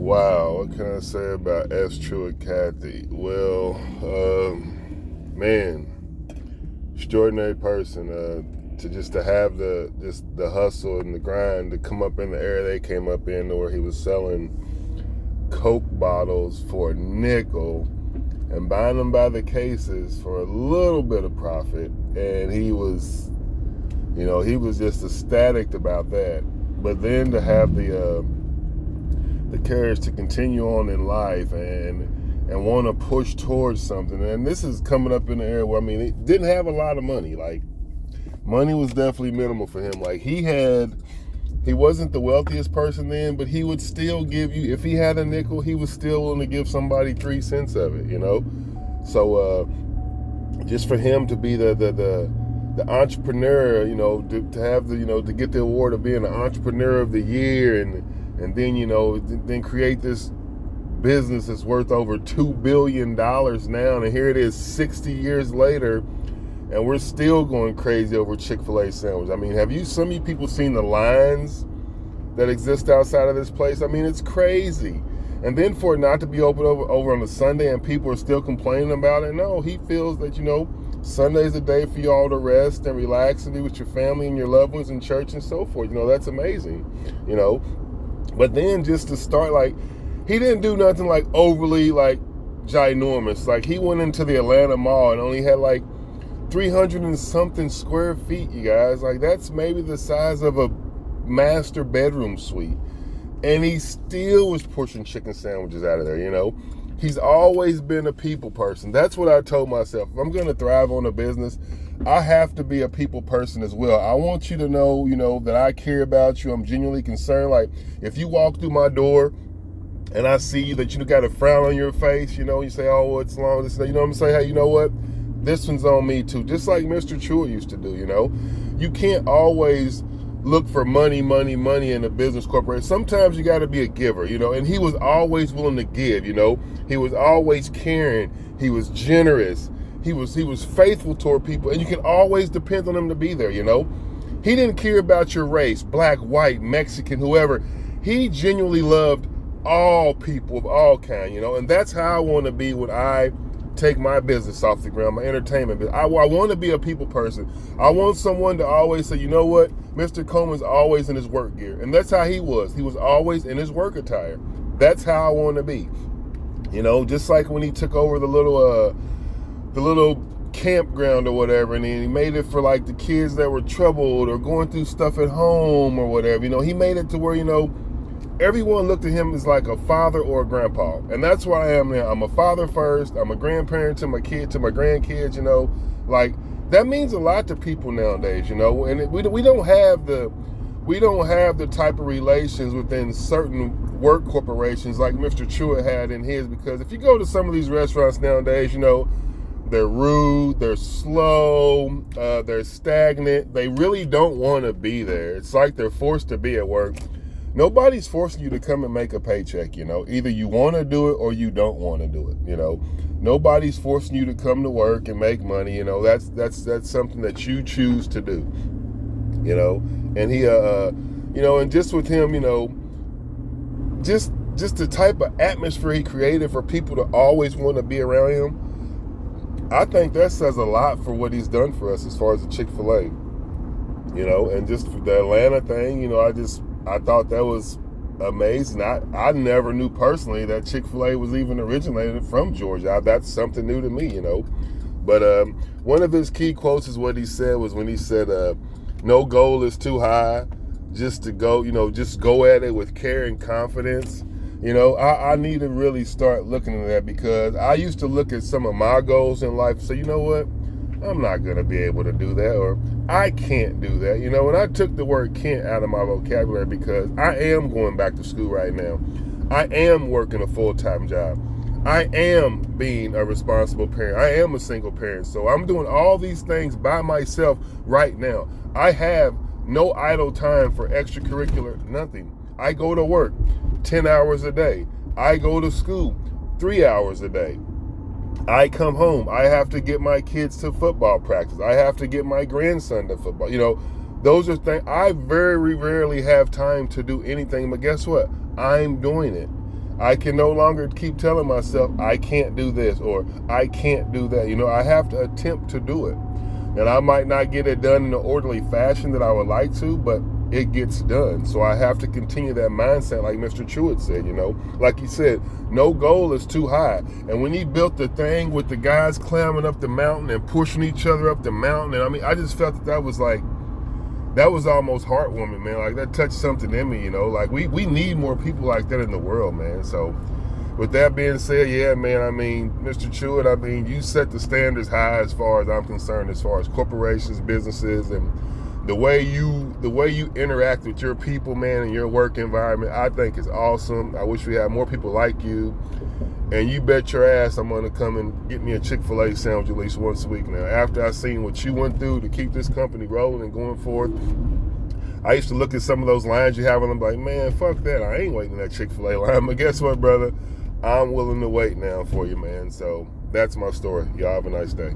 Wow, what can I say about Truett Cathy? Well, man, extraordinary person. To have the hustle and the grind to come up in the area they came up in, where he was selling Coke bottles for a nickel and buying them by the cases for a little bit of profit, and he was just ecstatic about that. But then to have the courage to continue on in life and want to push towards something. And this is coming up in the area where, he didn't have a lot of money. Like, money was definitely minimal for him. Like, he wasn't the wealthiest person then, but he would still give you, if he had a nickel, he was still willing to give somebody 3 cents of it, So just for him to be the entrepreneur, to have to get the award of being the entrepreneur of the year, and then then create this business that's worth over $2 billion now, and here it is 60 years later, and we're still going crazy over Chick-fil-A sandwich. Have some of you people seen the lines that exist outside of this place? It's crazy. And then for it not to be open over on a Sunday and people are still complaining about it, no, he feels that, Sunday's a day for you all to rest and relax and be with your family and your loved ones in church and so forth. That's amazing, But then just to start, like, he didn't do nothing like overly like ginormous. Like, he went into the Atlanta Mall and only had like 300 and something square feet, you guys. Like, that's maybe the size of a master bedroom suite. And he still was pushing chicken sandwiches out of there, He's always been a people person. That's what I told myself. If I'm going to thrive on a business, I have to be a people person as well. I want you to know, that I care about you. I'm genuinely concerned. Like, if you walk through my door and I see you, that you got a frown on your face, you say, oh, well, it's long. This, I'm saying, hey, you know what? This one's on me too. Just like Mr. Truett used to do, You can't always look for money in a business corporation. Sometimes you got to be a giver, and he was always willing to give, He was always caring. He was generous. He was faithful toward people, and you can always depend on him to be there, He didn't care about your race, black, white, Mexican, whoever. He genuinely loved all people of all kind, and that's how I want to be when I take my business off the ground, my entertainment business. I want to be a people person. I want someone to always say, you know what, Mr. Coleman's always in his work gear. And that's how he was. He was always in his work attire. That's how I want to be. Just like when he took over the little campground or whatever, and he made it for like the kids that were troubled or going through stuff at home or whatever. He made it to where, everyone looked at him as like a father or a grandpa. And that's where I am now. I'm a father first. I'm a grandparent to my grandkids, Like, that means a lot to people nowadays, And we don't have the type of relations within certain work corporations like Mr. Truett had in his, because if you go to some of these restaurants nowadays, they're rude, they're slow, they're stagnant. They really don't want to be there. It's like they're forced to be at work. Nobody's forcing you to come and make a paycheck, Either you want to do it or you don't want to do it, Nobody's forcing you to come to work and make money, That's something that you choose to do, And he, and just with him, just the type of atmosphere he created for people to always want to be around him. I think that says a lot for what he's done for us as far as the Chick-fil-A, and just for the Atlanta thing, I thought that was amazing. I never knew personally that Chick-fil-A was even originated from Georgia. That's something new to me, But one of his key quotes is what he said was when he said, no goal is too high, just to go, just go at it with care and confidence. I need to really start looking at that, because I used to look at some of my goals in life and say, you know what? I'm not going to be able to do that, or I can't do that. And I took the word can't out of my vocabulary, because I am going back to school right now. I am working a full-time job. I am being a responsible parent. I am a single parent. So I'm doing all these things by myself right now. I have no idle time for extracurricular, nothing. I go to work 10 hours a day. I go to school 3 hours a day. I come home. I have to get my kids to football practice. I have to get my grandson to football. Those are things. I very rarely have time to do anything, but guess what? I'm doing it. I can no longer keep telling myself I can't do this or I can't do that. I have to attempt to do it. And I might not get it done in an orderly fashion that I would like to, but it gets done. So I have to continue that mindset, like Mr. Truett said, Like he said, no goal is too high. And when he built the thing with the guys climbing up the mountain and pushing each other up the mountain, and I just felt that was almost heartwarming, man. Like, that touched something in me, Like, we need more people like that in the world, man. So with that being said, yeah, man, Mr. Truett, you set the standards high as far as I'm concerned, as far as corporations, businesses, and the way you interact with your people, man, in your work environment, I think is awesome. I wish we had more people like you. And you bet your ass I'm going to come and get me a Chick-fil-A sandwich at least once a week now. After I seen what you went through to keep this company rolling and going forward, I used to look at some of those lines you have and I'm like, man, fuck that. I ain't waiting in that Chick-fil-A line. But guess what, brother? I'm willing to wait now for you, man. So that's my story. Y'all have a nice day.